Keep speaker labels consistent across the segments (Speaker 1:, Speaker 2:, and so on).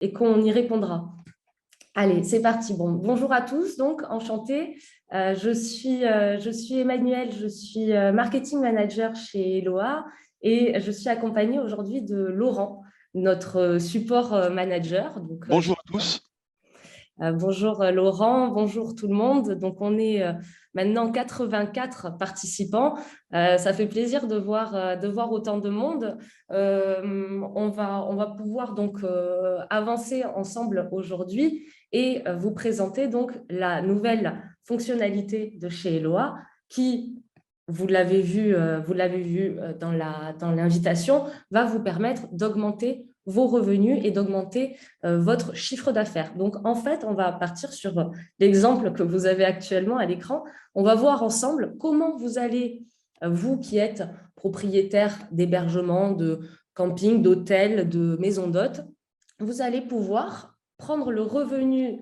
Speaker 1: et qu'on y répondra. Allez, c'est parti. Bon, bonjour à tous, donc enchantée. Je suis Emmanuelle, je suis marketing manager chez Eloa et je suis accompagnée aujourd'hui de Laurent, notre support manager. Donc,
Speaker 2: Bonjour à tous.
Speaker 1: bonjour Laurent, bonjour tout le monde. Donc, on est maintenant 84 participants. Ça fait plaisir de voir autant de monde. On va pouvoir donc avancer ensemble aujourd'hui et vous présenter donc la nouvelle fonctionnalité de chez Eloa qui, vous l'avez vu dans l'invitation, va vous permettre d'augmenter vos revenus et d'augmenter votre chiffre d'affaires. Donc, en fait, on va partir sur l'exemple que vous avez actuellement à l'écran. On va voir ensemble comment vous allez, vous qui êtes propriétaire d'hébergement, de camping, d'hôtel, de maison d'hôtes, vous allez pouvoir prendre le revenu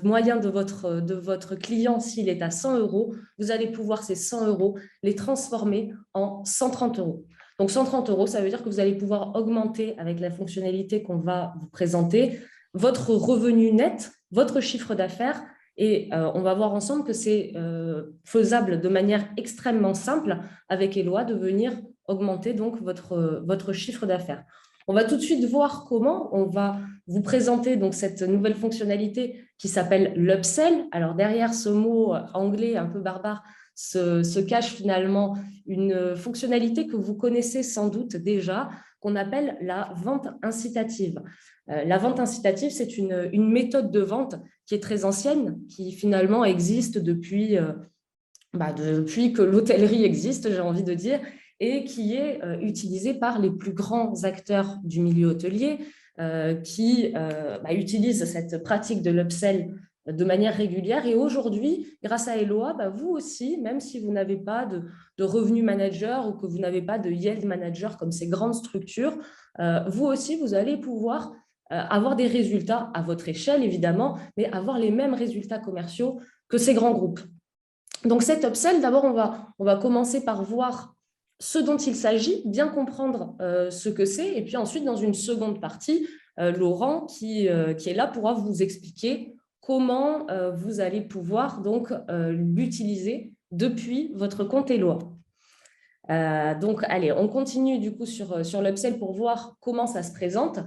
Speaker 1: moyen de votre client s'il est à 100 euros. Vous allez pouvoir ces 100 euros les transformer en 130 euros. Donc, 130 euros, ça veut dire que vous allez pouvoir augmenter avec la fonctionnalité qu'on va vous présenter votre revenu net, votre chiffre d'affaires. Et on va voir ensemble que c'est faisable de manière extrêmement simple avec Eloa de venir augmenter donc votre chiffre d'affaires. On va tout de suite voir comment. On va vous présenter donc cette nouvelle fonctionnalité qui s'appelle l'upsell. Alors derrière ce mot anglais un peu barbare se cache finalement une fonctionnalité que vous connaissez sans doute déjà, qu'on appelle la vente incitative. La vente incitative, c'est une méthode de vente qui est très ancienne, qui finalement existe depuis que l'hôtellerie existe, j'ai envie de dire, et qui est utilisée par les plus grands acteurs du milieu hôtelier qui utilisent cette pratique de l'upsell de manière régulière. Et aujourd'hui, grâce à Eloa, vous aussi, même si vous n'avez pas de revenu manager ou que vous n'avez pas de yield manager comme ces grandes structures, vous aussi, vous allez pouvoir avoir des résultats à votre échelle, évidemment, mais avoir les mêmes résultats commerciaux que ces grands groupes. Donc, cet upsell, d'abord, on va commencer par voir ce dont il s'agit, bien comprendre ce que c'est, et puis ensuite, dans une seconde partie, Laurent, qui est là, pourra vous expliquer comment vous allez pouvoir donc l'utiliser depuis votre compte Eloa. Donc, allez, on continue du coup sur l'upsell pour voir comment ça se présente.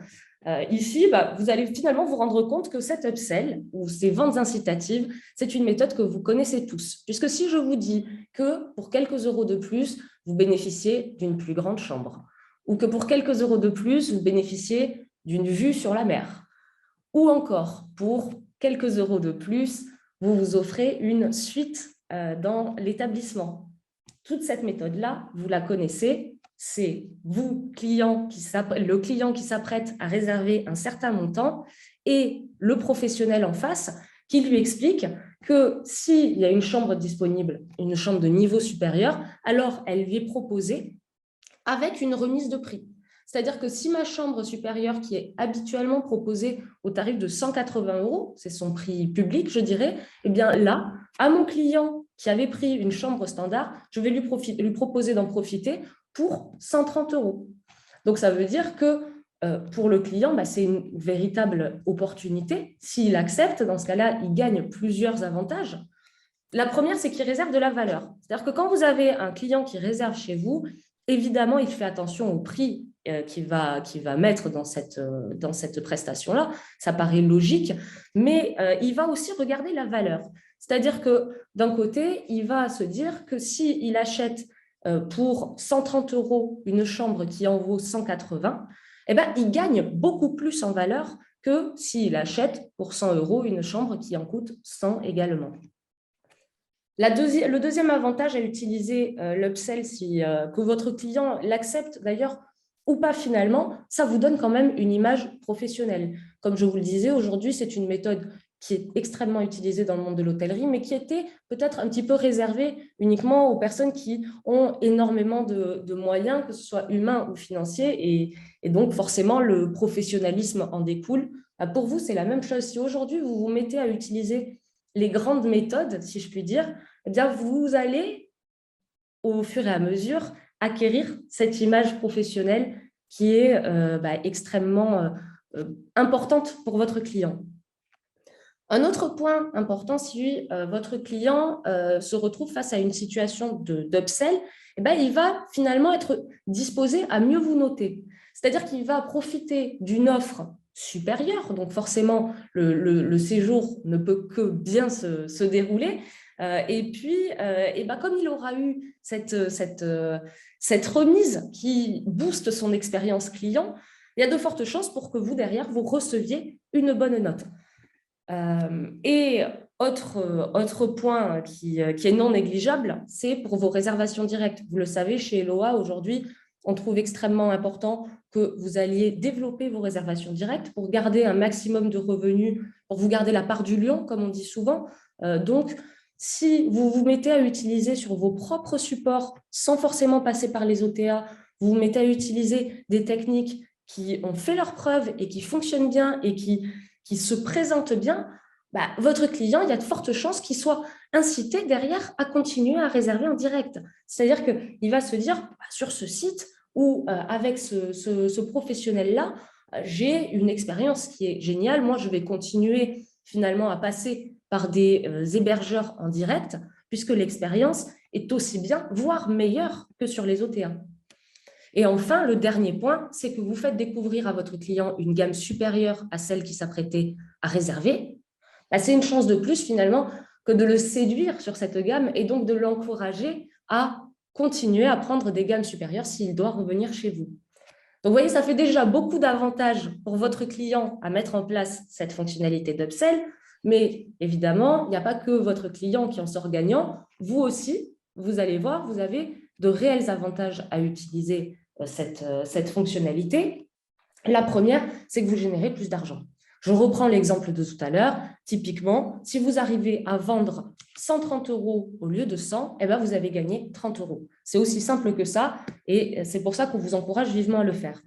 Speaker 1: Ici, vous allez finalement vous rendre compte que cet upsell ou ces ventes incitatives, c'est une méthode que vous connaissez tous. Puisque si je vous dis que pour quelques euros de plus, vous bénéficiez d'une plus grande chambre, ou que pour quelques euros de plus, vous bénéficiez d'une vue sur la mer, ou encore pour quelques euros de plus, vous vous offrez une suite dans l'établissement. Toute cette méthode-là, vous la connaissez, c'est vous, le client qui s'apprête à réserver un certain montant et le professionnel en face qui lui explique que s'il y a une chambre disponible, une chambre de niveau supérieur, alors elle lui est proposée avec une remise de prix. C'est-à-dire que si ma chambre supérieure, qui est habituellement proposée au tarif de 180 euros, c'est son prix public, je dirais, eh bien là, à mon client qui avait pris une chambre standard, je vais lui proposer d'en profiter pour 130 euros. Donc, ça veut dire que pour le client, c'est une véritable opportunité. S'il accepte, dans ce cas-là, il gagne plusieurs avantages. La première, c'est qu'il réserve de la valeur. C'est-à-dire que quand vous avez un client qui réserve chez vous, évidemment, il fait attention au prix qu'il va mettre dans cette prestation-là. Ça paraît logique, mais il va aussi regarder la valeur. C'est-à-dire que d'un côté, il va se dire que s'il achète pour 130 euros une chambre qui en vaut 180, eh ben, il gagne beaucoup plus en valeur que s'il achète pour 100 euros une chambre qui en coûte 100 également. Le deuxième avantage à utiliser l'upsell, que votre client l'accepte d'ailleurs ou pas finalement, ça vous donne quand même une image professionnelle. Comme je vous le disais, aujourd'hui, c'est une méthode qui est extrêmement utilisée dans le monde de l'hôtellerie, mais qui était peut-être un petit peu réservée uniquement aux personnes qui ont énormément de moyens, que ce soit humains ou financiers, et donc forcément le professionnalisme en découle. Pour vous, c'est la même chose. Si aujourd'hui, vous vous mettez à utiliser les grandes méthodes, si je puis dire, eh bien, vous allez, au fur et à mesure, acquérir cette image professionnelle qui est extrêmement importante pour votre client. Un autre point important, si votre client se retrouve face à une situation d'upsell, eh ben, il va finalement être disposé à mieux vous noter. C'est-à-dire qu'il va profiter d'une offre supérieure, donc forcément, le séjour ne peut que bien se dérouler. Et puis, ben, comme il aura eu cette remise qui booste son expérience client, il y a de fortes chances pour que vous, derrière, vous receviez une bonne note. Et autre point qui est non négligeable, c'est pour vos réservations directes. Vous le savez, chez Eloa, aujourd'hui, on trouve extrêmement important que vous alliez développer vos réservations directes pour garder un maximum de revenus, pour vous garder la part du lion, comme on dit souvent. Donc, si vous vous mettez à utiliser sur vos propres supports, sans forcément passer par les OTA, vous vous mettez à utiliser des techniques qui ont fait leurs preuves et qui fonctionnent bien et qui se présentent bien, bah, votre client, il y a de fortes chances qu'il soit incité derrière à continuer à réserver en direct. C'est-à-dire qu'il va se dire, bah, sur ce site ou avec ce professionnel-là, j'ai une expérience qui est géniale. Moi, je vais continuer finalement à passer par des hébergeurs en direct, puisque l'expérience est aussi bien, voire meilleure que sur les OTA. Et enfin, le dernier point, c'est que vous faites découvrir à votre client une gamme supérieure à celle qui s'apprêtait à réserver. Bah, c'est une chance de plus finalement que de le séduire sur cette gamme et donc de l'encourager à continuer à prendre des gammes supérieures s'il doit revenir chez vous. Donc, vous voyez, ça fait déjà beaucoup d'avantages pour votre client à mettre en place cette fonctionnalité d'upsell, mais évidemment, il n'y a pas que votre client qui en sort gagnant. Vous aussi, vous allez voir, vous avez de réels avantages à utiliser cette fonctionnalité. La première, c'est que vous générez plus d'argent. Je reprends l'exemple de tout à l'heure. Typiquement, si vous arrivez à vendre 130 € au lieu de 100, eh ben vous avez gagné 30 €. C'est aussi simple que ça et c'est pour ça qu'on vous encourage vivement à le faire.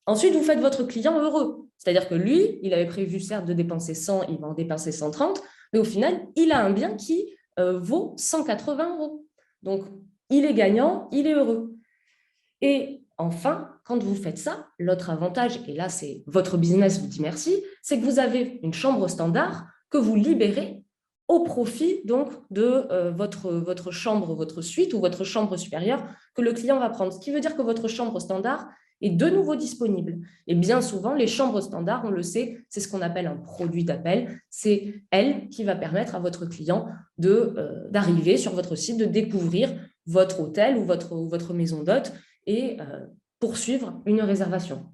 Speaker 1: Ensuite, vous faites votre client heureux. C'est-à-dire que lui, il avait prévu certes de dépenser 100, il va en dépenser 130, mais au final, il a un bien qui vaut 180 €. Donc, il est gagnant, il est heureux. Et enfin, quand vous faites ça, l'autre avantage, et là, c'est votre business vous dit merci, c'est que vous avez une chambre standard que vous libérez au profit donc de votre chambre, votre suite ou votre chambre supérieure que le client va prendre. Ce qui veut dire que votre chambre standard est de nouveau disponible. Et bien souvent, les chambres standards, on le sait, c'est ce qu'on appelle un produit d'appel. C'est elle qui va permettre à votre client d'arriver sur votre site, de découvrir votre hôtel ou votre maison d'hôte et poursuivre une réservation.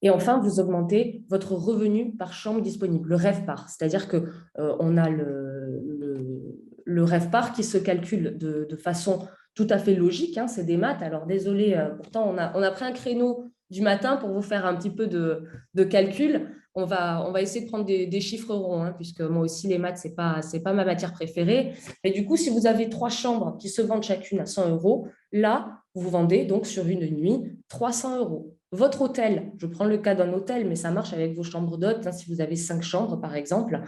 Speaker 1: Et enfin, vous augmentez votre revenu par chambre disponible, le RevPAR. C'est-à-dire qu'on a le RevPAR qui se calcule de façon tout à fait logique, hein, c'est des maths. Alors désolé, pourtant on a pris un créneau du matin pour vous faire un petit peu de calcul. On va essayer de prendre des chiffres ronds, hein, puisque moi aussi les maths, c'est pas ma matière préférée. Mais du coup, si vous avez 3 chambres qui se vendent chacune à 100 €, là, vous vendez donc sur une nuit 300 €. Votre hôtel, je prends le cas d'un hôtel, mais ça marche avec vos chambres d'hôtes, hein, si vous avez 5 chambres par exemple.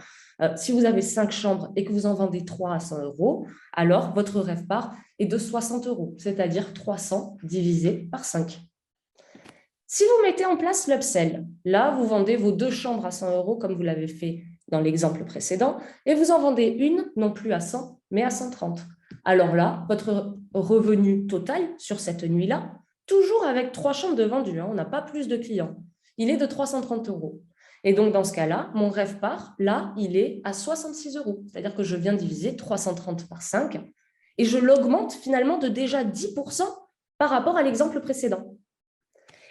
Speaker 1: Si vous avez 5 chambres et que vous en vendez 3 à 100 €, alors votre RevPAR est de 60 €, c'est-à-dire 300 divisé par 5. Si vous mettez en place l'upsell, là, vous vendez vos 2 chambres à 100 € comme vous l'avez fait dans l'exemple précédent, et vous en vendez une, non plus à 100, mais à 130. Alors là, votre revenu total sur cette nuit-là, toujours avec 3 chambres de vendues, hein, on n'a pas plus de clients, il est de 330 €. Et donc, dans ce cas-là, mon RevPAR, là, il est à 66 €. C'est-à-dire que je viens diviser 330 par 5 et je l'augmente finalement de déjà 10% par rapport à l'exemple précédent.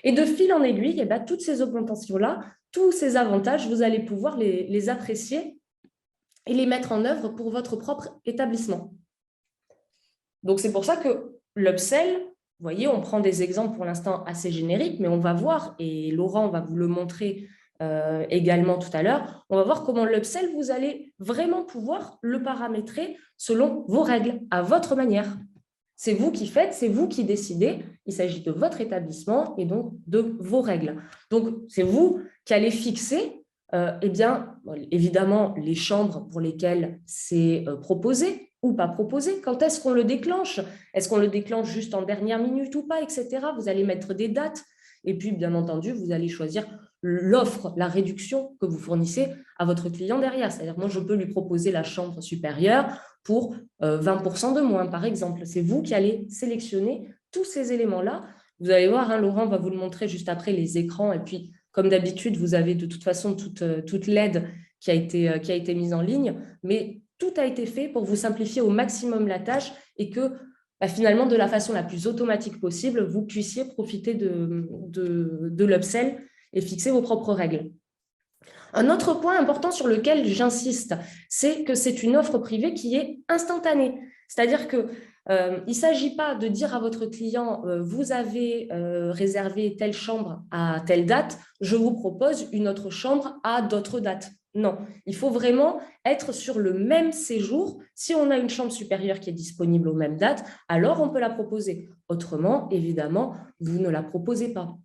Speaker 1: Et de fil en aiguille, eh ben, toutes ces augmentations-là, tous ces avantages, vous allez pouvoir les apprécier et les mettre en œuvre pour votre propre établissement. Donc, c'est pour ça que l'upsell, vous voyez, on prend des exemples pour l'instant assez génériques, mais on va voir, et Laurent va vous le montrer également tout à l'heure, on va voir comment l'upsell, vous allez vraiment pouvoir le paramétrer selon vos règles, à votre manière. C'est vous qui faites, c'est vous qui décidez. Il s'agit de votre établissement et donc de vos règles. Donc, c'est vous qui allez fixer, eh bien, évidemment, les chambres pour lesquelles c'est proposé ou pas proposé. Quand est-ce qu'on le déclenche? Est-ce qu'on le déclenche juste en dernière minute ou pas, etc. Vous allez mettre des dates. Et puis, bien entendu, vous allez choisir l'offre, la réduction que vous fournissez à votre client derrière. C'est-à-dire, moi, je peux lui proposer la chambre supérieure pour 20% de moins, par exemple. C'est vous qui allez sélectionner tous ces éléments-là. Vous allez voir, hein, Laurent va vous le montrer juste après les écrans. Et puis, comme d'habitude, vous avez de toute façon toute l'aide qui a été mise en ligne. Mais tout a été fait pour vous simplifier au maximum la tâche et que finalement, de la façon la plus automatique possible, vous puissiez profiter de l'upsell et fixer vos propres règles. Un autre point important sur lequel j'insiste, c'est que c'est une offre privée qui est instantanée. C'est-à-dire qu'il ne s'agit pas de dire à votre client vous avez réservé telle chambre à telle date, je vous propose une autre chambre à d'autres dates. Non, il faut vraiment être sur le même séjour. Si on a une chambre supérieure qui est disponible aux mêmes dates, alors on peut la proposer. Autrement, évidemment, vous ne la proposez pas.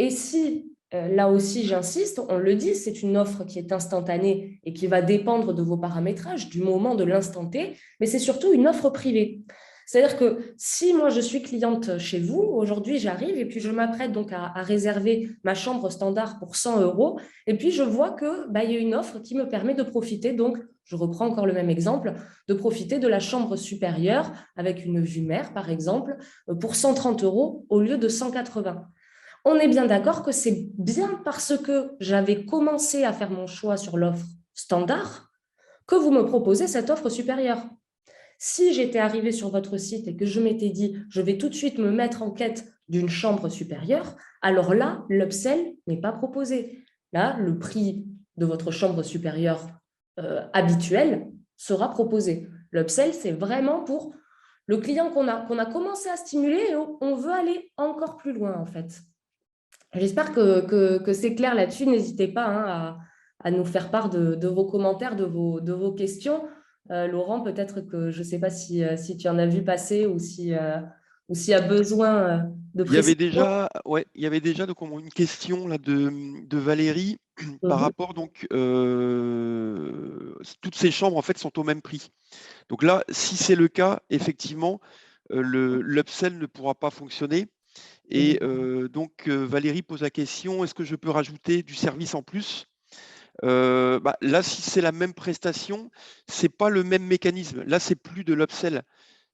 Speaker 1: Et si, là aussi j'insiste, on le dit, c'est une offre qui est instantanée et qui va dépendre de vos paramétrages, du moment de l'instant T, mais c'est surtout une offre privée. C'est-à-dire que si moi je suis cliente chez vous, aujourd'hui j'arrive et puis je m'apprête donc à réserver ma chambre standard pour 100 €, et puis je vois qu'il y a une offre qui me permet de profiter, donc je reprends encore le même exemple, de profiter de la chambre supérieure avec une vue mer par exemple, pour 130 € au lieu de 180. On est bien d'accord que c'est bien parce que j'avais commencé à faire mon choix sur l'offre standard que vous me proposez cette offre supérieure. Si j'étais arrivée sur votre site et que je m'étais dit je vais tout de suite me mettre en quête d'une chambre supérieure, alors là, l'upsell n'est pas proposé. Là, le prix de votre chambre supérieure habituelle sera proposé. L'upsell, c'est vraiment pour le client qu'on a commencé à stimuler et on veut aller encore plus loin en fait. J'espère que c'est clair là-dessus. N'hésitez pas à nous faire part de vos commentaires, de vos questions. Laurent, peut-être que je ne sais pas si tu en as vu passer ou s'il y a besoin de
Speaker 2: Il y avait
Speaker 1: précision.
Speaker 2: déjà, ouais, il y avait déjà donc une question là de Valérie par
Speaker 1: Mhm.
Speaker 2: rapport donc toutes ces chambres en fait sont au même prix. Donc là, si c'est le cas, effectivement, l'upsell ne pourra pas fonctionner. Et donc Valérie pose la question, est-ce que je peux rajouter du service en plus? Là, si c'est la même prestation, c'est pas le même mécanisme. Là, c'est plus de l'upsell.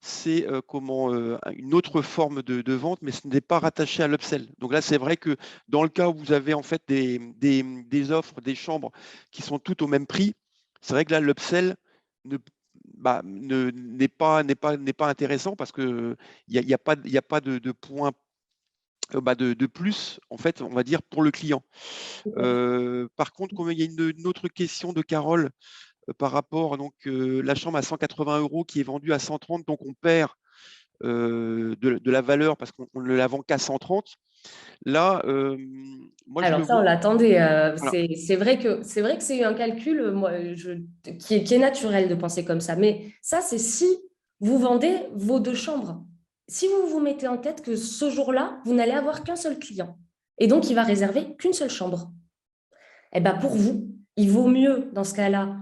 Speaker 2: C'est une autre forme de vente, mais ce n'est pas rattaché à l'upsell. Donc là, c'est vrai que dans le cas où vous avez en fait des offres, des chambres qui sont toutes au même prix, c'est vrai que là, l'upsell ne, n'est pas intéressant parce que il y a pas de point de plus, en fait, on va dire, pour le client. Par contre, comme il y a une autre question de Carole par rapport donc la chambre à 180 € qui est vendue à 130, donc on perd de la valeur parce qu'on ne la vend qu'à 130. Là, moi je le
Speaker 1: Alors ça, on
Speaker 2: vois.
Speaker 1: l'attendait.
Speaker 2: Voilà.
Speaker 1: C'est vrai que c'est un calcul qui est naturel de penser comme ça. Mais ça, c'est si vous vendez vos deux chambres. Si vous vous mettez en tête que ce jour-là, vous n'allez avoir qu'un seul client et donc il va réserver qu'une seule chambre. Eh ben pour vous, il vaut mieux dans ce cas-là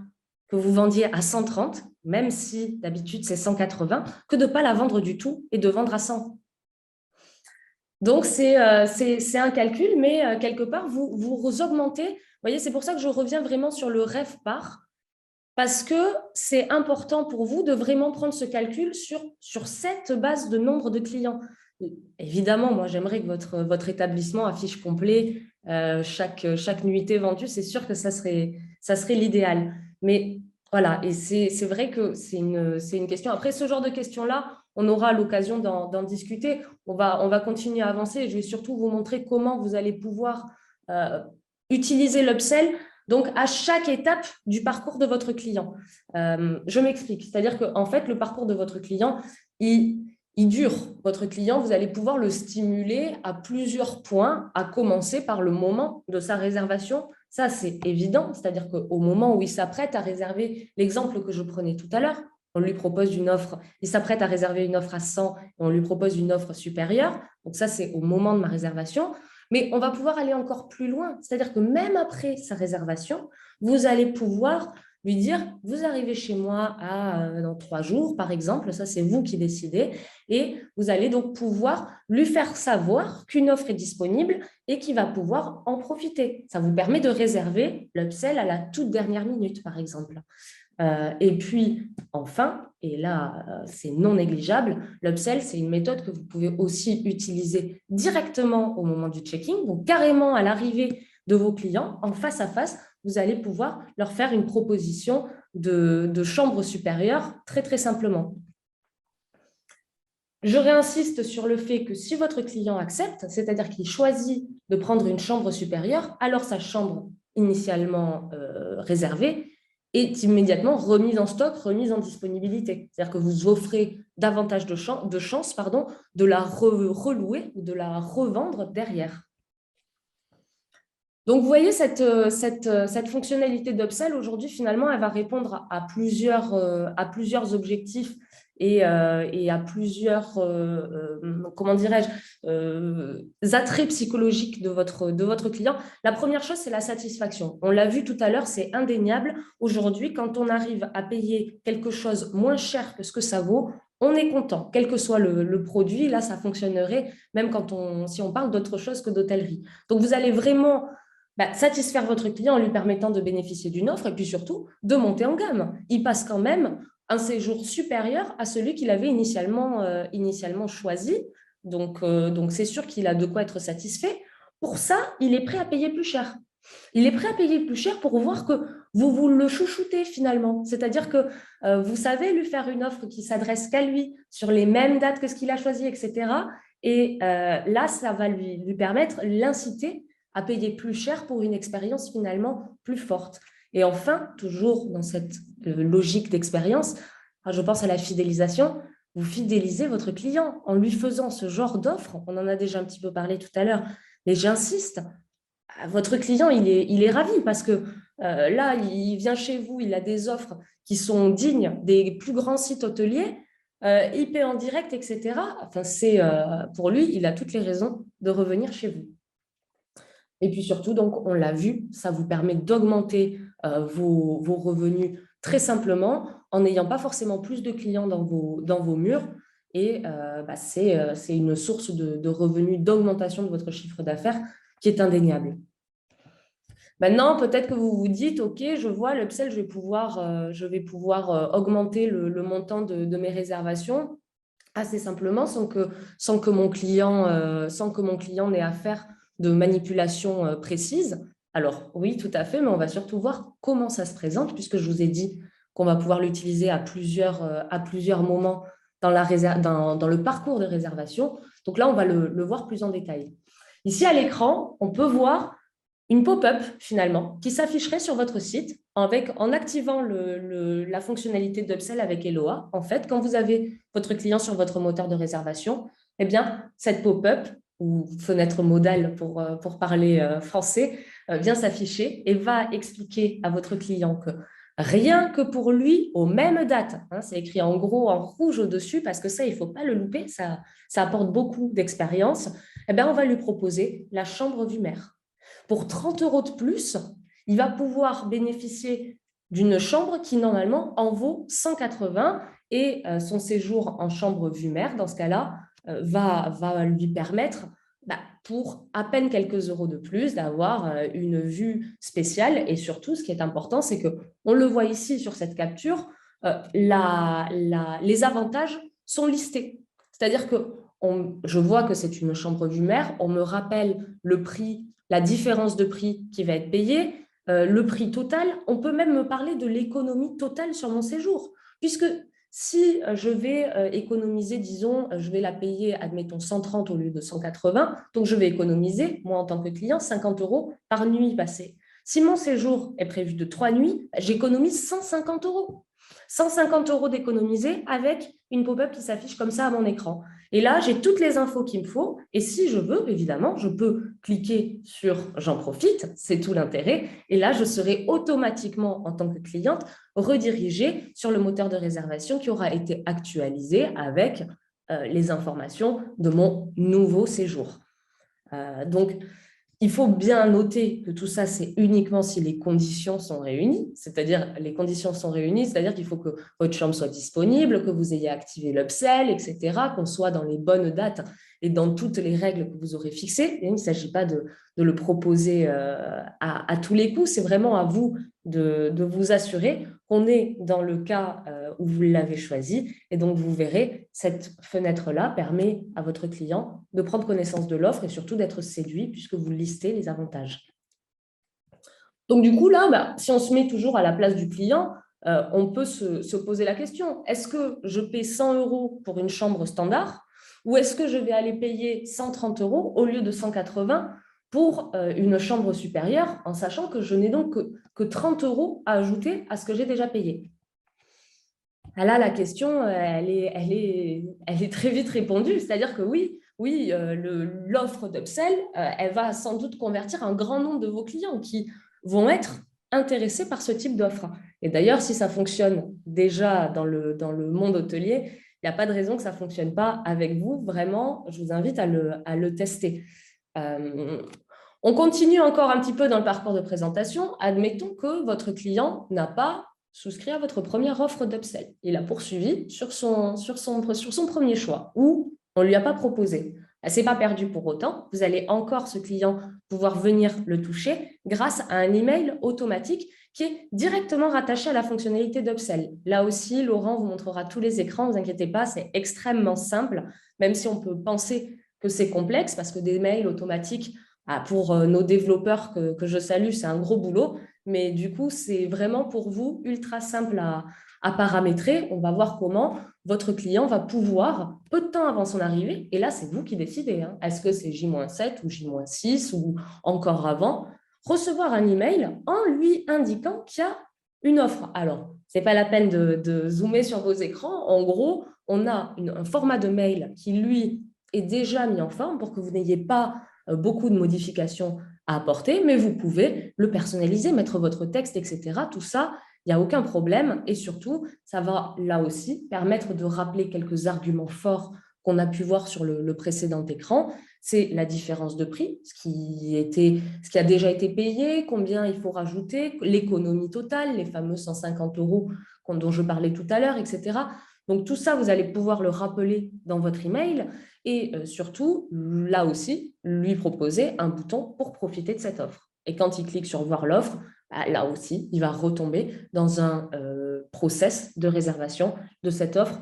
Speaker 1: que vous vendiez à 130, même si d'habitude c'est 180, que de ne pas la vendre du tout et de vendre à 100. Donc, c'est un calcul, mais quelque part, vous augmentez. Vous voyez, c'est pour ça que je reviens vraiment sur le rêve par, parce que c'est important pour vous de vraiment prendre ce calcul sur cette base de nombre de clients. Évidemment, moi, j'aimerais que votre établissement affiche complet chaque nuitée vendue. C'est sûr que ça serait l'idéal. Mais voilà, et c'est vrai que c'est une question. Après, ce genre de questions-là, on aura l'occasion d'en discuter. On va continuer à avancer et je vais surtout vous montrer comment vous allez pouvoir utiliser l'upsell donc à chaque étape du parcours de votre client. Je m'explique, c'est-à-dire qu'en fait, le parcours de votre client, il dure. Votre client, vous allez pouvoir le stimuler à plusieurs points, à commencer par le moment de sa réservation. Ça, c'est évident, c'est-à-dire qu'au moment où il s'apprête à réserver, l'exemple que je prenais tout à l'heure, on lui propose une offre, il s'apprête à réserver une offre à 100 et on lui propose une offre supérieure. Donc ça, c'est au moment de ma réservation. Mais on va pouvoir aller encore plus loin, c'est-à-dire que même après sa réservation, vous allez pouvoir lui dire, vous arrivez chez moi dans 3 jours, par exemple, ça c'est vous qui décidez, et vous allez donc pouvoir lui faire savoir qu'une offre est disponible et qu'il va pouvoir en profiter. Ça vous permet de réserver l'upsell à la toute dernière minute, par exemple. Et puis, enfin, et là, c'est non négligeable, l'upsell, c'est une méthode que vous pouvez aussi utiliser directement au moment du checking, donc carrément à l'arrivée de vos clients, en face à face, vous allez pouvoir leur faire une proposition de chambre supérieure très, très simplement. Je réinsiste sur le fait que si votre client accepte, c'est-à-dire qu'il choisit de prendre une chambre supérieure, alors sa chambre initialement réservée est immédiatement remise en stock, remise en disponibilité. C'est-à-dire que vous offrez davantage de chances de la relouer ou de la revendre derrière. Donc, vous voyez, cette fonctionnalité d'upsell, aujourd'hui, finalement, elle va répondre à plusieurs objectifs et à plusieurs, comment dirais-je, attraits psychologiques de votre client. La première chose, c'est la satisfaction. On l'a vu tout à l'heure, c'est indéniable. Aujourd'hui, quand on arrive à payer quelque chose moins cher que ce que ça vaut, on est content, quel que soit le produit. Là, ça fonctionnerait même si on parle d'autre chose que d'hôtellerie. Donc, vous allez vraiment satisfaire votre client en lui permettant de bénéficier d'une offre et puis surtout de monter en gamme. Il passe quand même un séjour supérieur à celui qu'il avait initialement choisi. Donc c'est sûr qu'il a de quoi être satisfait. Pour ça, il est prêt à payer plus cher. Il est prêt à payer plus cher pour voir que vous le chouchoutez finalement. C'est-à-dire que vous savez lui faire une offre qui s'adresse qu'à lui, sur les mêmes dates que ce qu'il a choisi, etc. Et là, ça va lui permettre, l'inciter à payer plus cher pour une expérience finalement plus forte. Et enfin, toujours dans cette logique d'expérience, je pense à la fidélisation. Vous fidélisez votre client en lui faisant ce genre d'offre. On en a déjà un petit peu parlé tout à l'heure, mais j'insiste, votre client, il est ravi parce que là, il vient chez vous, il a des offres qui sont dignes des plus grands sites hôteliers, il paie en direct, etc. Enfin, pour lui, il a toutes les raisons de revenir chez vous. Et puis surtout, donc, on l'a vu, ça vous permet d'augmenter vos revenus très simplement en n'ayant pas forcément plus de clients dans vos murs. Et c'est une source de revenus, d'augmentation de votre chiffre d'affaires qui est indéniable. Maintenant, peut-être que vous vous dites, OK, je vois l'upsell, je vais pouvoir augmenter le montant de mes réservations assez simplement sans que mon client n'ait à faire de manipulation précise. Alors oui, tout à fait, mais on va surtout voir comment ça se présente, puisque je vous ai dit qu'on va pouvoir l'utiliser à plusieurs moments dans le parcours de réservation. Donc là, on va le voir plus en détail. Ici, à l'écran, on peut voir une pop-up finalement qui s'afficherait sur votre site en activant la fonctionnalité d'upsell avec Eloa. En fait, quand vous avez votre client sur votre moteur de réservation, eh bien, cette pop-up ou fenêtre modale pour parler français vient s'afficher et va expliquer à votre client que rien que pour lui, aux mêmes dates, c'est écrit en gros en rouge au-dessus parce que ça, il ne faut pas le louper, ça apporte beaucoup d'expérience, eh bien, on va lui proposer la chambre vue mer. Pour 30 € de plus, il va pouvoir bénéficier d'une chambre qui, normalement, en vaut 180 et son séjour en chambre vue mer, dans ce cas-là, va lui permettre, pour à peine quelques euros de plus, d'avoir une vue spéciale. Et surtout, ce qui est important, c'est qu'on le voit ici sur cette capture, les avantages sont listés. C'est-à-dire que je vois que c'est une chambre vue mer, on me rappelle le prix, la différence de prix qui va être payée, le prix total. On peut même me parler de l'économie totale sur mon séjour, puisque si je vais économiser, disons, je vais la payer, admettons, 130 au lieu de 180, donc je vais économiser, moi en tant que client, 50 € par nuit passée. Si mon séjour est prévu de 3 nuits, j'économise 150 €. 150 € d'économiser avec une pop-up qui s'affiche comme ça à mon écran. Et là, j'ai toutes les infos qu'il me faut. Et si je veux, évidemment, je peux cliquer sur « J'en profite », c'est tout l'intérêt. Et là, je serai automatiquement, en tant que cliente, redirigée sur le moteur de réservation qui aura été actualisé avec les informations de mon nouveau séjour. Donc, Il faut bien noter que tout ça, c'est uniquement si les conditions sont réunies, c'est-à-dire les conditions sont réunies, c'est-à-dire qu'il faut que votre chambre soit disponible, que vous ayez activé l'upsell, etc., qu'on soit dans les bonnes dates et dans toutes les règles que vous aurez fixées. Et il ne s'agit pas de le proposer à tous les coups, c'est vraiment à vous de vous assurer qu'on est dans le cas où vous l'avez choisi. Et donc, vous verrez, cette fenêtre-là permet à votre client de prendre connaissance de l'offre et surtout d'être séduit puisque vous listez les avantages. Donc, du coup, là, si on se met toujours à la place du client, on peut se poser la question, est-ce que je paie 100 € pour une chambre standard ou est-ce que je vais aller payer 130 € au lieu de 180 pour une chambre supérieure en sachant que je n'ai donc que 30 € à ajouter à ce que j'ai déjà payé? Là, la question, elle est très vite répondue. C'est-à-dire que oui, l'offre d'upsell, elle va sans doute convertir un grand nombre de vos clients qui vont être intéressés par ce type d'offre. Et d'ailleurs, si ça fonctionne déjà dans le monde hôtelier, il n'y a pas de raison que ça ne fonctionne pas avec vous. Vraiment, je vous invite à le tester. On continue encore un petit peu dans le parcours de présentation. Admettons que votre client n'a pas souscrit à votre première offre d'upsell. Il a poursuivi sur son premier choix ou on ne lui a pas proposé. Ce n'est pas perdu pour autant. Vous allez encore, ce client, pouvoir venir le toucher grâce à un email automatique qui est directement rattaché à la fonctionnalité d'upsell. Là aussi, Laurent vous montrera tous les écrans, ne vous inquiétez pas, c'est extrêmement simple, même si on peut penser que c'est complexe parce que des mails automatiques, pour nos développeurs que je salue, c'est un gros boulot. Mais du coup, c'est vraiment pour vous ultra simple à paramétrer. On va voir comment votre client va pouvoir, peu de temps avant son arrivée, et là, c'est vous qui décidez, hein, est-ce que c'est J-7 ou J-6 ou encore avant, recevoir un email en lui indiquant qu'il y a une offre. Alors, ce n'est pas la peine de zoomer sur vos écrans. En gros, on a un format de mail qui, lui, est déjà mis en forme pour que vous n'ayez pas beaucoup de modifications à apporter, mais vous pouvez le personnaliser, mettre votre texte, etc. Tout ça, il n'y a aucun problème. Et surtout, ça va là aussi permettre de rappeler quelques arguments forts qu'on a pu voir sur le précédent écran. C'est la différence de prix, ce qui a déjà été payé, combien il faut rajouter, l'économie totale, les fameux 150 € dont je parlais tout à l'heure, etc. Donc, tout ça, vous allez pouvoir le rappeler dans votre email et surtout, là aussi, lui proposer un bouton pour profiter de cette offre. Et quand il clique sur « Voir l'offre », là aussi, il va retomber dans un process de réservation de cette offre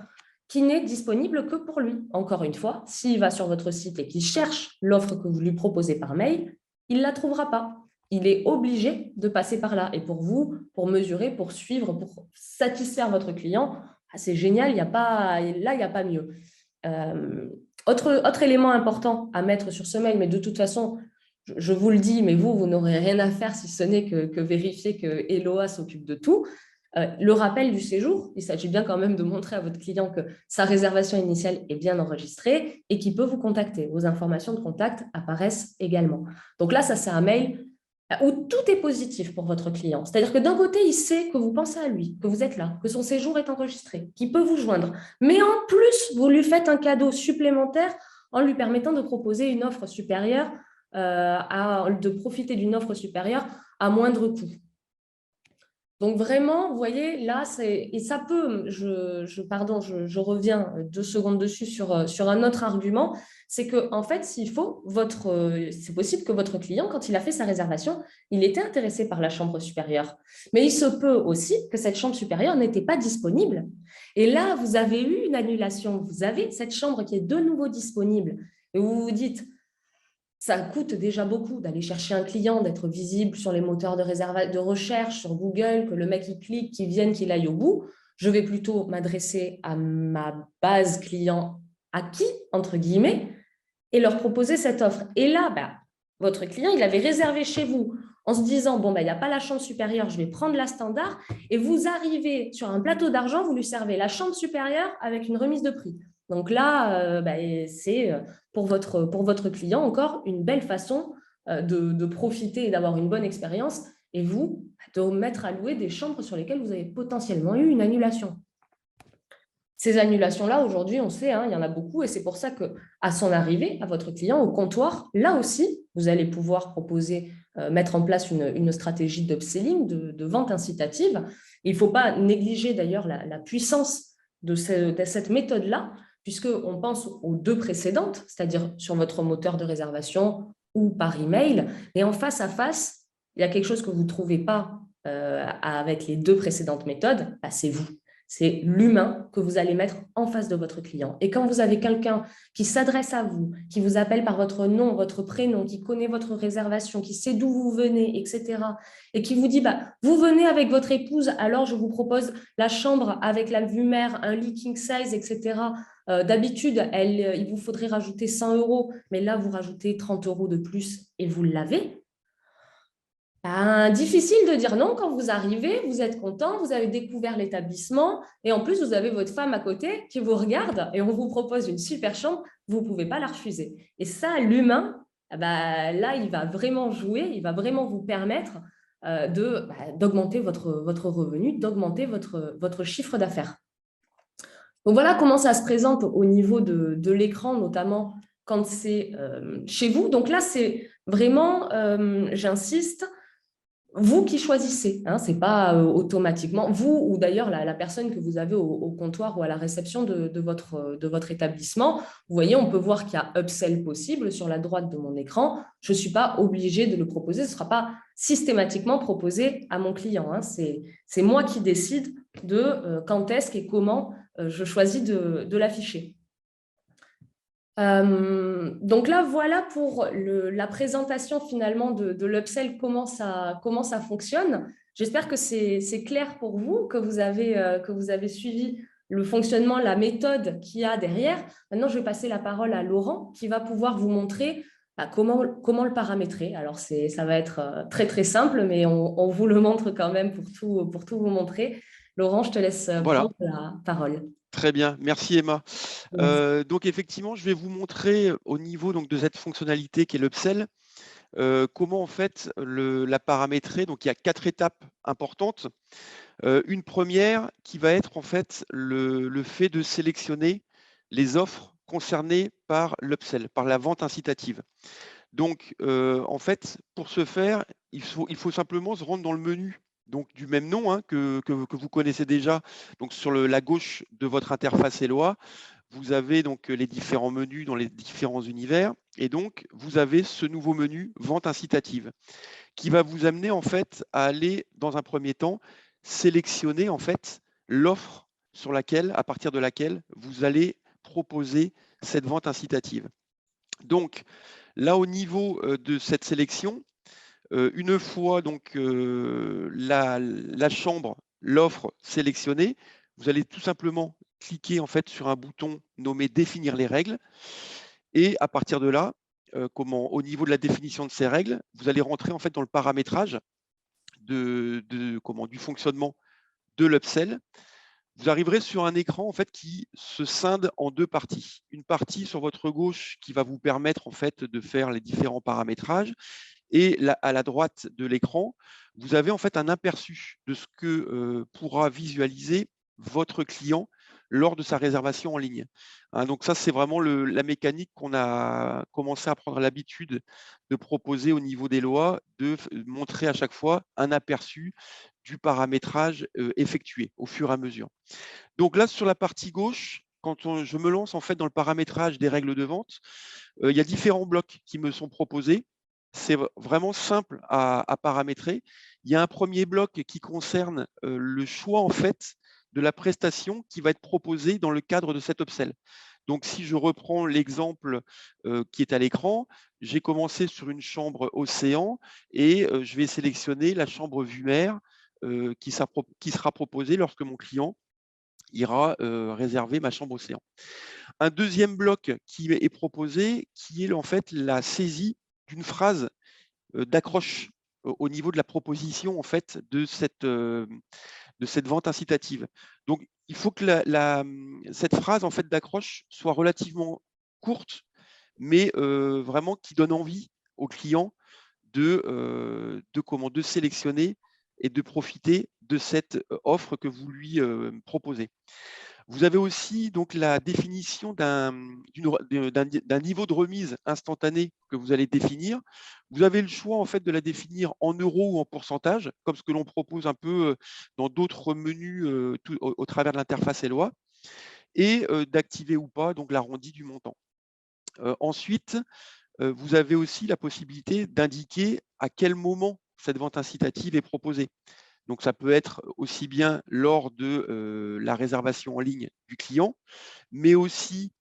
Speaker 1: qui n'est disponible que pour lui. Encore une fois, s'il va sur votre site et qu'il cherche l'offre que vous lui proposez par mail, il ne la trouvera pas. Il est obligé de passer par là. Et pour vous, pour mesurer, pour suivre, pour satisfaire votre client, c'est génial, là, il n'y a pas mieux. Autre élément important à mettre sur ce mail, mais de toute façon, je vous le dis, mais vous n'aurez rien à faire si ce n'est que vérifier que Eloa s'occupe de tout. Le rappel du séjour, il s'agit bien quand même de montrer à votre client que sa réservation initiale est bien enregistrée et qu'il peut vous contacter. Vos informations de contact apparaissent également. Donc là, ça c'est un mail où tout est positif pour votre client. C'est-à-dire que d'un côté, il sait que vous pensez à lui, que vous êtes là, que son séjour est enregistré, qu'il peut vous joindre. Mais en plus, vous lui faites un cadeau supplémentaire en lui permettant de proposer une offre supérieure, de profiter d'une offre supérieure à moindre coût. Donc vraiment, vous voyez, là, et ça peut, je reviens 2 secondes dessus sur un autre argument, c'est que en fait, s'il faut, c'est possible que votre client, quand il a fait sa réservation, il était intéressé par la chambre supérieure. Mais il se peut aussi que cette chambre supérieure n'était pas disponible. Et là, vous avez eu une annulation, vous avez cette chambre qui est de nouveau disponible. Et vous vous dites, ça coûte déjà beaucoup d'aller chercher un client, d'être visible sur les moteurs de recherche, sur Google, que le mec il clique, qu'il vienne, qu'il aille au bout. Je vais plutôt m'adresser à ma base client acquis, entre guillemets, et leur proposer cette offre. Et là, votre client, il avait réservé chez vous en se disant, bon, il n'y a pas la chambre supérieure, je vais prendre la standard, et vous arrivez sur un plateau d'argent, vous lui servez la chambre supérieure avec une remise de prix. Donc là, c'est pour votre client encore une belle façon de profiter et d'avoir une bonne expérience et vous, de mettre à louer des chambres sur lesquelles vous avez potentiellement eu une annulation. Ces annulations-là, aujourd'hui, on sait, hein, il y en a beaucoup, et c'est pour ça qu'à son arrivée, à votre client, au comptoir, là aussi, vous allez pouvoir proposer, mettre en place une stratégie d'upselling, de vente incitative. Il ne faut pas négliger d'ailleurs la puissance de cette méthode-là, puisqu'on pense aux deux précédentes, c'est-à-dire sur votre moteur de réservation ou par email, et en face à face, il y a quelque chose que vous ne trouvez pas avec les deux précédentes méthodes, bah, c'est vous. C'est l'humain que vous allez mettre en face de votre client. Et quand vous avez quelqu'un qui s'adresse à vous, qui vous appelle par votre nom, votre prénom, qui connaît votre réservation, qui sait d'où vous venez, etc., et qui vous dit, bah, vous venez avec votre épouse, alors je vous propose la chambre avec la vue mer, un lit king size, etc. D'habitude, il vous faudrait rajouter 100 euros, mais là, vous rajoutez 30 euros de plus et vous l'avez. Ben, difficile de dire non quand vous arrivez, vous êtes content, vous avez découvert l'établissement et en plus, vous avez votre femme à côté qui vous regarde et on vous propose une super chambre, vous ne pouvez pas la refuser. Et ça, l'humain, ben, là, il va vraiment jouer, il va vraiment vous permettre d'augmenter votre revenu, d'augmenter votre chiffre d'affaires. Donc voilà comment ça se présente au niveau de l'écran, notamment quand c'est chez vous. Donc là, c'est vraiment, j'insiste, vous qui choisissez, hein, ce n'est pas automatiquement vous ou d'ailleurs la personne que vous avez au comptoir ou à la réception de votre établissement. Vous voyez, on peut voir qu'il y a upsell possible sur la droite de mon écran. Je ne suis pas obligée de le proposer, ce ne sera pas systématiquement proposé à mon client. Hein. C'est moi qui décide de quand est-ce et comment je choisis de l'afficher. Donc là, voilà pour la présentation finalement de l'upsell, comment ça fonctionne. J'espère que c'est clair pour vous, que vous avez suivi le fonctionnement, la méthode qu'il y a derrière. Maintenant, je vais passer la parole à Laurent qui va pouvoir vous montrer comment le paramétrer. Alors, ça va être très, très simple, mais on vous le montre quand même pour tout vous montrer. Laurent, je te laisse
Speaker 2: Voilà.
Speaker 1: prendre la parole.
Speaker 2: Très bien, merci Emma.
Speaker 1: Merci.
Speaker 2: Donc effectivement, je vais vous montrer au niveau donc, de cette fonctionnalité qui est l'upsell, comment en fait la paramétrer. Donc il y a 4 étapes importantes. Une première qui va être en fait le fait de sélectionner les offres concernées par l'upsell, par la vente incitative. Donc en fait, pour ce faire, il faut simplement se rendre dans le menu donc du même nom hein, que vous connaissez déjà. Donc sur la gauche de votre interface Eloi, vous avez donc les différents menus dans les différents univers et donc vous avez ce nouveau menu vente incitative qui va vous amener en fait à aller dans un premier temps sélectionner en fait l'offre sur laquelle, à partir de laquelle vous allez proposer cette vente incitative. Donc là au niveau de cette sélection, une fois donc la chambre, l'offre sélectionnée, vous allez tout simplement cliquer en fait sur un bouton nommé définir les règles et à partir de là, au niveau de la définition de ces règles, vous allez rentrer en fait dans le paramétrage du fonctionnement de l'upsell. Vous arriverez sur un écran en fait qui se scinde en 2 parties. Une partie sur votre gauche qui va vous permettre en fait de faire les différents paramétrages et à la droite de l'écran, vous avez en fait un aperçu de ce que pourra visualiser votre client lors de sa réservation en ligne. Hein, donc ça, c'est vraiment la mécanique qu'on a commencé à prendre l'habitude de proposer au niveau des lois, de montrer à chaque fois un aperçu du paramétrage effectué au fur et à mesure. Donc là, sur la partie gauche, quand je me lance en fait dans le paramétrage des règles de vente, il y a différents blocs qui me sont proposés. C'est vraiment simple à paramétrer. Il y a un premier bloc qui concerne le choix en fait de la prestation qui va être proposée dans le cadre de cet upsell. Donc, si je reprends l'exemple qui est à l'écran, j'ai commencé sur une chambre océan et je vais sélectionner la chambre vue mer qui sera proposée lorsque mon client ira réserver ma chambre océan. Un deuxième bloc qui est proposé, qui est en fait la saisie d'une phrase d'accroche au niveau de la proposition en fait de cette vente incitative. Donc, il faut que cette phrase en fait d'accroche soit relativement courte, mais vraiment qui donne envie au client de sélectionner et de profiter de cette offre que vous lui proposez. Vous avez aussi donc la définition d'un niveau de remise instantané que vous allez définir. Vous avez le choix en fait de la définir en euros ou en pourcentage, comme ce que l'on propose un peu dans d'autres menus au travers de l'interface Eloi, et d'activer ou pas donc l'arrondi du montant. Ensuite, vous avez aussi la possibilité d'indiquer à quel moment cette vente incitative est proposée. Donc, ça peut être aussi bien lors de la réservation en ligne du client, mais aussi,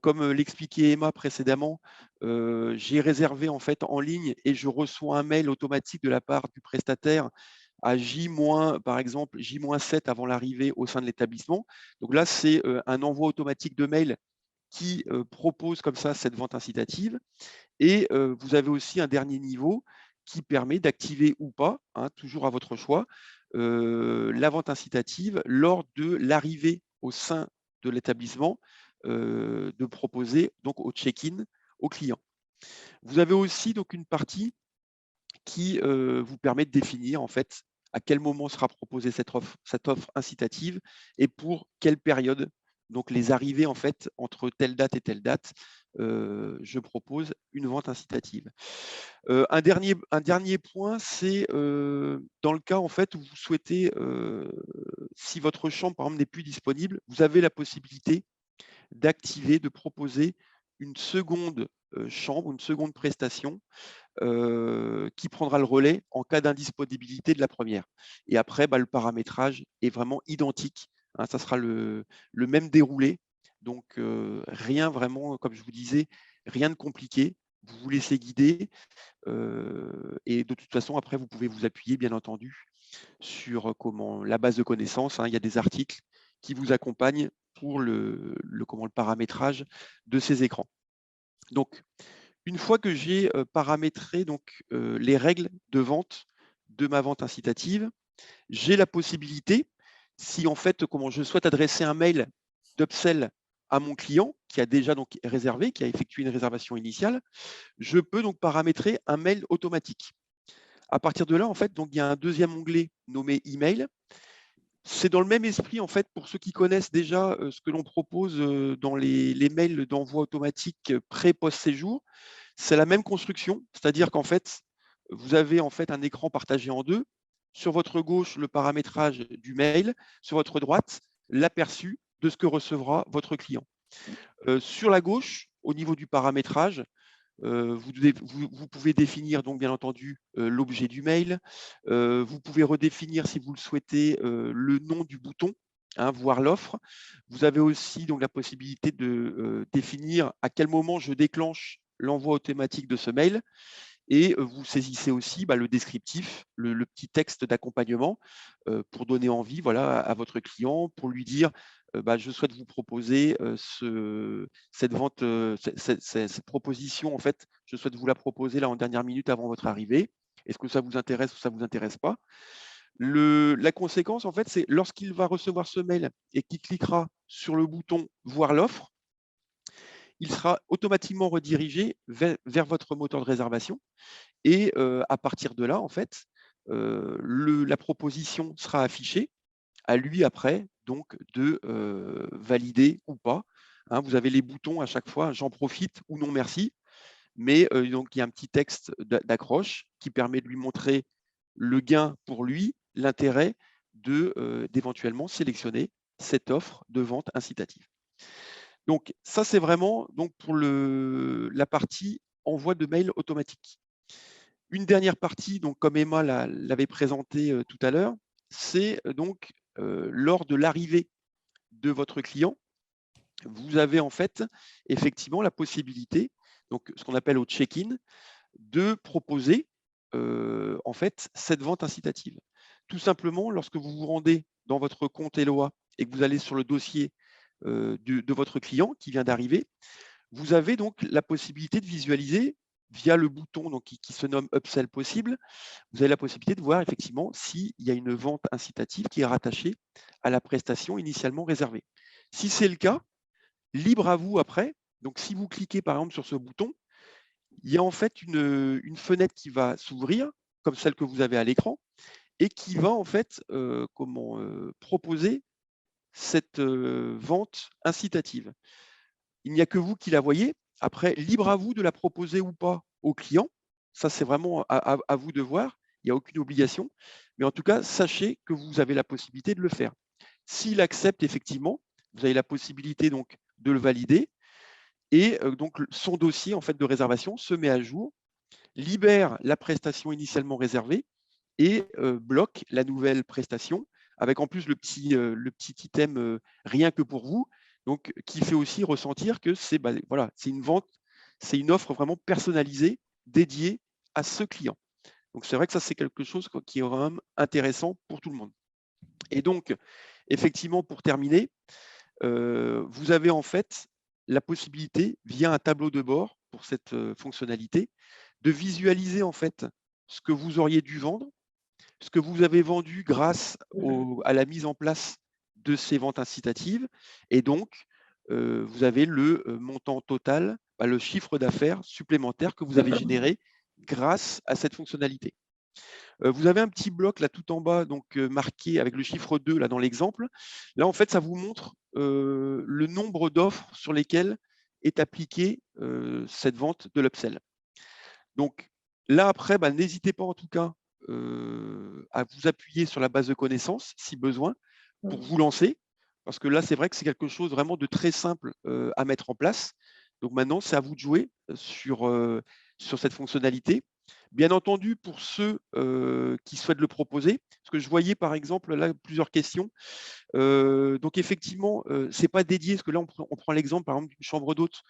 Speaker 2: comme l'expliquait Emma précédemment, j'ai réservé en fait en ligne et je reçois un mail automatique de la part du prestataire à J-, par exemple, J-7 avant l'arrivée au sein de l'établissement. Donc là, c'est un envoi automatique de mail qui propose comme ça cette vente incitative. Et vous avez aussi un dernier niveau qui permet d'activer ou pas, hein, toujours à votre choix, la vente incitative lors de l'arrivée au sein de l'établissement, de proposer donc au check-in au client. Vous avez aussi donc une partie qui vous permet de définir en fait à quel moment sera proposée cette offre incitative et pour quelle période. Donc les arrivées en fait entre telle date et telle date, je propose une vente incitative. Un dernier point, c'est dans le cas en fait où vous souhaitez, si votre chambre par exemple n'est plus disponible, vous avez la possibilité d'activer, de proposer une seconde chambre, une seconde prestation qui prendra le relais en cas d'indisponibilité de la première. Et après, le paramétrage est vraiment identique. Hein, ça sera le même déroulé. Donc, rien vraiment, comme je vous disais, rien de compliqué. Vous vous laissez guider. Et de toute façon, après, vous pouvez vous appuyer, bien entendu, sur la base de connaissances. Hein. Il y a des articles qui vous accompagnent pour le paramétrage de ces écrans. Donc, une fois que j'ai paramétré donc, les règles de vente de ma vente incitative, j'ai la possibilité, si en fait je souhaite adresser un mail d'upsell à mon client qui a déjà donc réservé, qui a effectué une réservation initiale, je peux donc paramétrer un mail automatique. À partir de là, en fait, donc, il y a un deuxième onglet nommé email. C'est dans le même esprit, en fait, pour ceux qui connaissent déjà ce que l'on propose dans les mails d'envoi automatique pré-post-séjour. C'est la même construction, c'est-à-dire qu'en fait, vous avez en fait un écran partagé en deux. Sur votre gauche, le paramétrage du mail. Sur votre droite, l'aperçu de ce que recevra votre client. Sur la gauche, au niveau du paramétrage, vous pouvez définir donc bien entendu l'objet du mail. Vous pouvez redéfinir, si vous le souhaitez, le nom du bouton, hein, voir l'offre. Vous avez aussi donc la possibilité de définir à quel moment je déclenche l'envoi automatique de ce mail. Et vous saisissez aussi le descriptif, le petit texte d'accompagnement pour donner envie à votre client, pour lui dire je souhaite vous proposer cette vente, cette proposition, en fait, je souhaite vous la proposer là en dernière minute avant votre arrivée. Est-ce que ça vous intéresse ou ça ne vous intéresse pas? La conséquence, en fait, c'est lorsqu'il va recevoir ce mail et qu'il cliquera sur le bouton « Voir l'offre », il sera automatiquement redirigé vers votre moteur de réservation. Et à partir de là, en fait, la proposition sera affichée. À lui, après, donc, de valider ou pas. Hein, vous avez les boutons à chaque fois, j'en profite ou non merci. Mais donc, il y a un petit texte d'accroche qui permet de lui montrer le gain pour lui, l'intérêt d'éventuellement sélectionner cette offre de vente incitative. Donc, ça, c'est vraiment donc, pour la partie envoi de mail automatique. Une dernière partie, donc, comme Emma l'avait présenté tout à l'heure, c'est donc lors de l'arrivée de votre client, vous avez en fait effectivement la possibilité, donc ce qu'on appelle au check-in, de proposer en fait cette vente incitative. Tout simplement, lorsque vous vous rendez dans votre compte Eloi et que vous allez sur le dossier de votre client qui vient d'arriver, vous avez donc la possibilité de visualiser via le bouton donc, qui se nomme Upsell possible, vous avez la possibilité de voir effectivement s'il y a une vente incitative qui est rattachée à la prestation initialement réservée. Si c'est le cas, libre à vous après. Donc, si vous cliquez par exemple sur ce bouton, il y a en fait une fenêtre qui va s'ouvrir, comme celle que vous avez à l'écran, et qui va en fait proposer cette vente incitative. Il n'y a que vous qui la voyez. Après, libre à vous de la proposer ou pas au client. Ça, c'est vraiment à vous de voir. Il n'y a aucune obligation. Mais en tout cas, sachez que vous avez la possibilité de le faire. S'il accepte, effectivement, vous avez la possibilité donc de le valider. Et donc, son dossier en fait, de réservation se met à jour, libère la prestation initialement réservée et bloque la nouvelle prestation, avec en plus le petit item rien que pour vous, donc qui fait aussi ressentir que c'est voilà, c'est une vente, c'est une offre vraiment personnalisée, dédiée à ce client. Donc c'est vrai que ça, c'est quelque chose qui est vraiment intéressant pour tout le monde. Et donc, effectivement, pour terminer, vous avez en fait la possibilité, via un tableau de bord pour cette fonctionnalité, de visualiser en fait ce que vous auriez dû vendre, ce que vous avez vendu grâce à la mise en place de ces ventes incitatives. Et donc, vous avez le montant total, le chiffre d'affaires supplémentaire que vous avez généré grâce à cette fonctionnalité. Vous avez un petit bloc là tout en bas, donc marqué avec le chiffre 2 là dans l'exemple. Là, en fait, ça vous montre le nombre d'offres sur lesquelles est appliquée cette vente de l'upsell. Donc là, après, n'hésitez pas en tout cas à vous appuyer sur la base de connaissances si besoin pour vous lancer. Parce que là, c'est vrai que c'est quelque chose vraiment de très simple à mettre en place. Donc maintenant, c'est à vous de jouer sur cette fonctionnalité. Bien entendu, pour ceux qui souhaitent le proposer, parce que je voyais par exemple là plusieurs questions. Donc effectivement, ce n'est pas dédié, parce que là, on prend l'exemple par exemple d'une chambre d'hôte.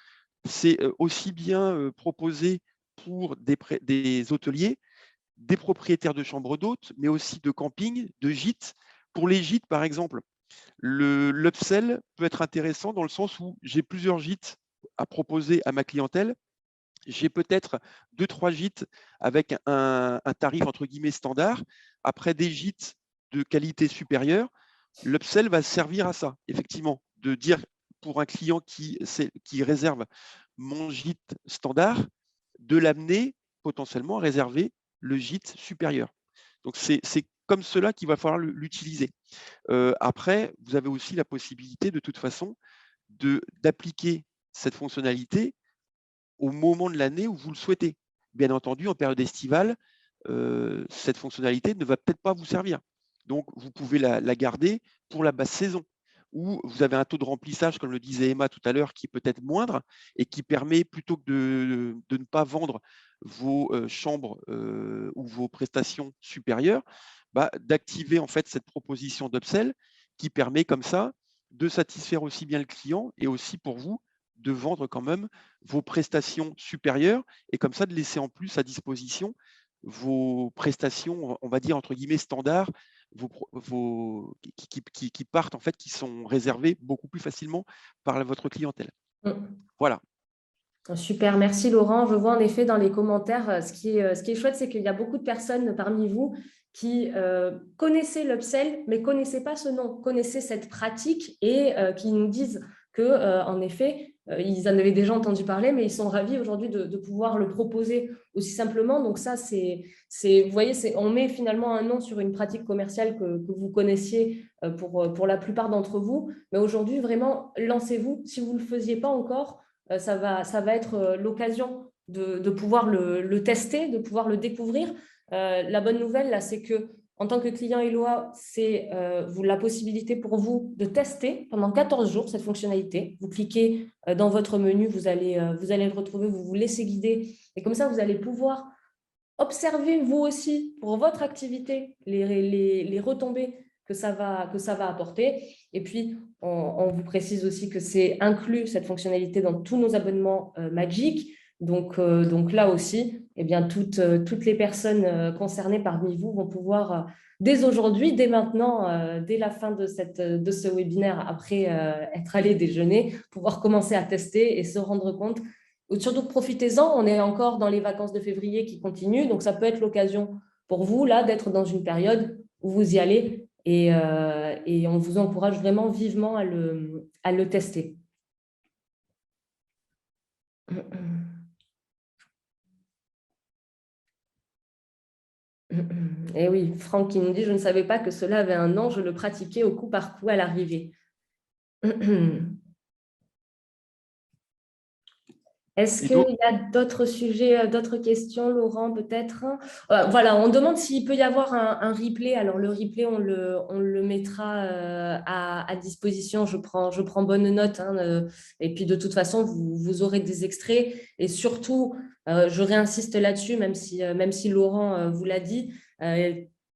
Speaker 2: C'est aussi bien proposé pour des hôteliers, des propriétaires de chambres d'hôtes, mais aussi de camping, de gîtes. Pour les gîtes, par exemple, l'upsell peut être intéressant dans le sens où j'ai plusieurs gîtes à proposer à ma clientèle. J'ai peut-être 2-3 gîtes avec un tarif entre guillemets standard. Après des gîtes de qualité supérieure, l'upsell va servir à ça, effectivement, de dire pour un client qui réserve mon gîte standard, de l'amener potentiellement à réserver le gîte supérieur. Donc, c'est comme cela qu'il va falloir l'utiliser. Après, vous avez aussi la possibilité, de toute façon, d'appliquer cette fonctionnalité au moment de l'année où vous le souhaitez. Bien entendu, en période estivale, cette fonctionnalité ne va peut-être pas vous servir. Donc, vous pouvez la garder pour la basse saison, où vous avez un taux de remplissage, comme le disait Emma tout à l'heure, qui est peut-être moindre et qui permet, plutôt que de ne pas vendre vos chambres ou vos prestations supérieures, d'activer en fait cette proposition d'upsell qui permet comme ça de satisfaire aussi bien le client et aussi pour vous de vendre quand même vos prestations supérieures et comme ça de laisser en plus à disposition vos prestations, on va dire entre guillemets standards, qui partent en fait, qui sont réservées beaucoup plus facilement par votre clientèle. Voilà.
Speaker 1: Super, merci Laurent. Je vois en effet dans les commentaires, ce qui est chouette, c'est qu'il y a beaucoup de personnes parmi vous qui connaissaient l'upsell, mais ne connaissaient pas ce nom, connaissaient cette pratique et qui nous disent qu'en effet, ils en avaient déjà entendu parler, mais ils sont ravis aujourd'hui de pouvoir le proposer aussi simplement. Donc ça, vous voyez, on met finalement un nom sur une pratique commerciale que vous connaissiez pour la plupart d'entre vous. Mais aujourd'hui, vraiment, lancez-vous. Si vous ne le faisiez pas encore, ça va être l'occasion de pouvoir le tester, de pouvoir le découvrir. La bonne nouvelle, là, c'est que en tant que client Eloa, c'est la possibilité pour vous de tester pendant 14 jours cette fonctionnalité. Vous cliquez dans votre menu, vous allez le retrouver, vous vous laissez guider. Et comme ça, vous allez pouvoir observer vous aussi pour votre activité les retombées que ça va apporter. Et puis, on vous précise aussi que c'est inclus, cette fonctionnalité, dans tous nos abonnements Magic. Donc là aussi, eh bien, toutes les personnes concernées parmi vous vont pouvoir, dès aujourd'hui, dès maintenant, dès la fin de ce webinaire, après être allé déjeuner, pouvoir commencer à tester et se rendre compte. Surtout, profitez-en, on est encore dans les vacances de février qui continuent, donc ça peut être l'occasion pour vous, là, d'être dans une période où vous y allez et on vous encourage vraiment vivement à le tester. Et oui, Franck qui nous dit « Je ne savais pas que cela avait un nom, je le pratiquais au coup par coup à l'arrivée. » Est-ce
Speaker 2: Et
Speaker 1: qu'il y a d'autres sujets, d'autres questions, Laurent, peut-être? Voilà, on demande s'il peut y avoir un replay. Alors, le replay, on le mettra à disposition. Je prends bonne note, hein, et puis, de toute façon, vous aurez des extraits. Et surtout, je réinsiste là-dessus, même si Laurent vous l'a dit,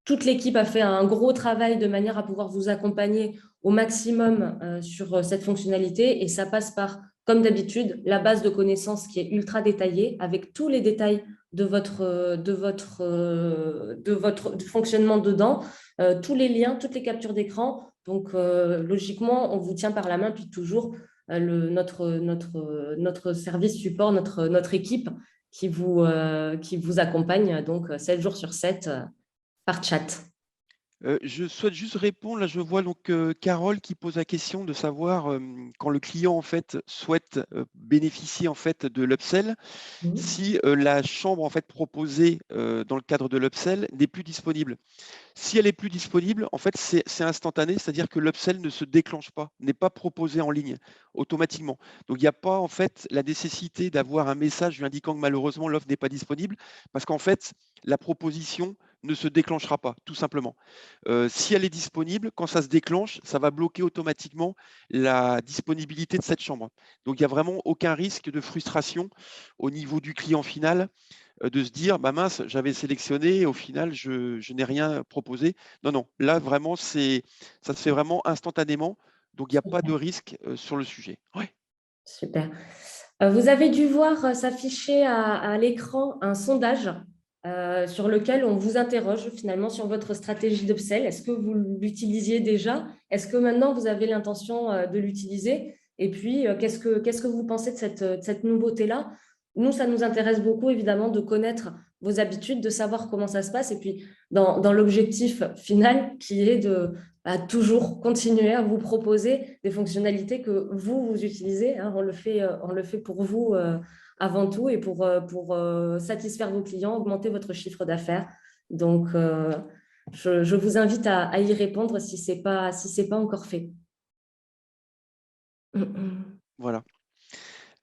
Speaker 1: toute l'équipe a fait un gros travail de manière à pouvoir vous accompagner au maximum sur cette fonctionnalité. Et ça passe par, comme d'habitude, la base de connaissances qui est ultra détaillée avec tous les détails de votre fonctionnement dedans, tous les liens, toutes les captures d'écran. Donc, logiquement, on vous tient par la main, puis toujours notre service support, notre équipe qui vous accompagne donc 7 jours sur 7 par chat.
Speaker 2: Je souhaite juste répondre. Là, je vois donc Carole qui pose la question de savoir quand le client en fait souhaite bénéficier en fait de l'upsell, si la chambre en fait proposée dans le cadre de l'upsell n'est plus disponible. Si elle est plus disponible, en fait, c'est instantané, c'est-à-dire que l'upsell ne se déclenche pas, n'est pas proposé en ligne automatiquement. Donc, il n'y a pas en fait la nécessité d'avoir un message lui indiquant que malheureusement l'offre n'est pas disponible, parce qu'en fait, la proposition ne se déclenchera pas, tout simplement. Si elle est disponible, quand ça se déclenche, ça va bloquer automatiquement la disponibilité de cette chambre. Donc, il n'y a vraiment aucun risque de frustration au niveau du client final de se dire bah mince, j'avais sélectionné et au final je n'ai rien proposé. Non, non, là vraiment ça se fait vraiment instantanément, donc il n'y a pas de risque sur le sujet. Ouais.
Speaker 1: Super. Vous avez dû voir s'afficher à l'écran un sondage sur lequel on vous interroge finalement sur votre stratégie d'upsell. Est-ce que vous l'utilisiez déjà? Est-ce que maintenant vous avez l'intention de l'utiliser? Et puis, qu'est-ce que vous pensez de cette nouveauté-là? Nous, ça nous intéresse beaucoup évidemment de connaître vos habitudes, de savoir comment ça se passe. Et puis, dans l'objectif final qui est de toujours continuer à vous proposer des fonctionnalités que vous utilisez, hein. On le fait pour vous avant tout et pour satisfaire vos clients, augmenter votre chiffre d'affaires. Donc, je vous invite à y répondre si ce n'est pas encore fait.
Speaker 2: Voilà.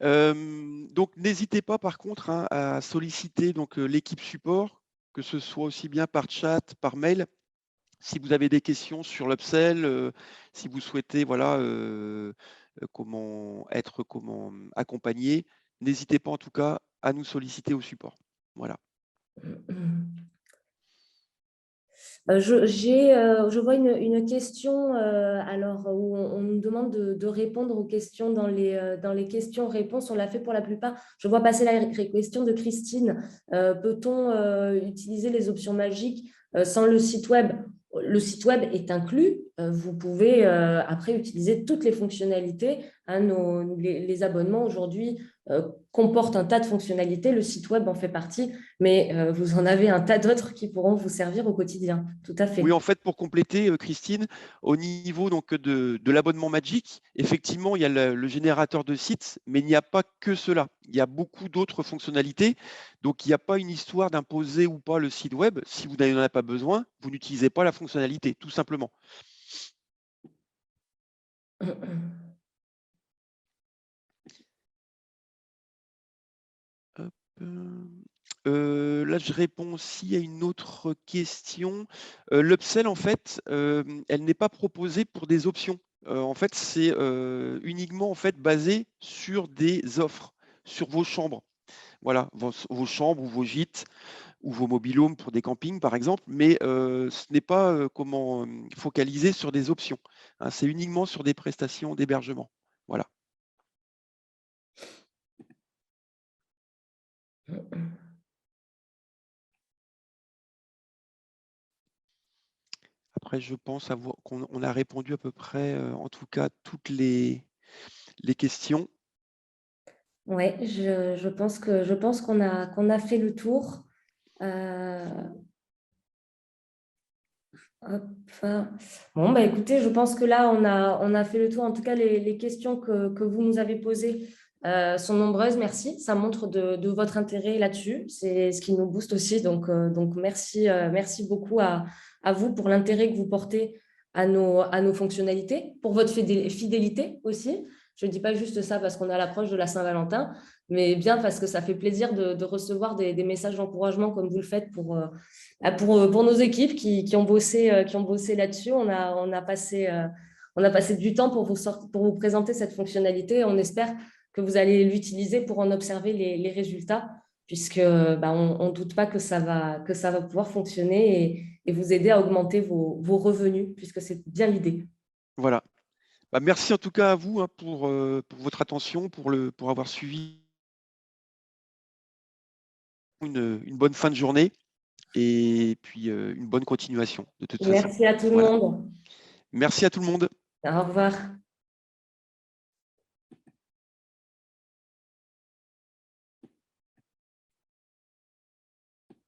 Speaker 2: Donc n'hésitez pas par contre hein, à solliciter donc l'équipe support, que ce soit aussi bien par chat, par mail. Si vous avez des questions sur l'upsell, si vous souhaitez voilà, comment accompagné, n'hésitez pas en tout cas à nous solliciter au support. Voilà.
Speaker 1: Je vois une question alors, où on nous demande de répondre aux questions dans les questions-réponses. On l'a fait pour la plupart. Je vois passer la question de Christine. Peut-on utiliser les options magiques sans le site web? Le site web est inclus. Vous pouvez après utiliser toutes les fonctionnalités. Hein, les abonnements aujourd'hui comportent un tas de fonctionnalités. Le site web en fait partie, mais vous en avez un tas d'autres qui pourront vous servir au quotidien. Tout à
Speaker 2: Oui,
Speaker 1: fait.
Speaker 2: en fait, pour compléter, Christine, au niveau donc, de l'abonnement Magic, effectivement, il y a le générateur de sites, mais il n'y a pas que cela. Il y a beaucoup d'autres fonctionnalités. Donc, il n'y a pas une histoire d'imposer ou pas le site web. Si vous n'en avez pas besoin, vous n'utilisez pas la fonctionnalité, tout simplement. Hop. Là, je réponds aussi à une autre question. L'upsell, en fait, elle n'est pas proposée pour des options. En fait, c'est uniquement en fait, basé sur des offres, sur vos chambres. Voilà, vos chambres ou vos gîtes ou vos mobil-homes pour des campings, par exemple, mais ce n'est pas focalisé sur des options. Hein, c'est uniquement sur des prestations d'hébergement. Voilà. Après, je pense qu'on a répondu à peu près, en tout cas, toutes les questions.
Speaker 1: Oui, je pense qu'on a fait le tour. Hop. Bon, bah, écoutez, je pense que là, on a fait le tour. En tout cas, les questions que vous nous avez posées sont nombreuses. Merci. Ça montre de votre intérêt là-dessus. C'est ce qui nous booste aussi. Donc merci beaucoup à vous pour l'intérêt que vous portez à nos fonctionnalités, pour votre fidélité aussi. Je ne dis pas juste ça parce qu'on est à l'approche de la Saint-Valentin, mais bien parce que ça fait plaisir de recevoir des messages d'encouragement comme vous le faites pour nos équipes qui ont bossé là-dessus. On a passé du temps pour vous présenter cette fonctionnalité. On espère que vous allez l'utiliser pour en observer les résultats, puisque on ne doute pas que ça va pouvoir fonctionner et vous aider à augmenter vos revenus, puisque c'est bien l'idée.
Speaker 2: Voilà. Bah, merci en tout cas à vous, hein, pour votre attention, pour avoir suivi une bonne fin de journée et puis une bonne continuation de toute façon.
Speaker 1: Merci à tout le
Speaker 2: Voilà.
Speaker 1: monde.
Speaker 2: Merci à tout le monde.
Speaker 1: Au revoir.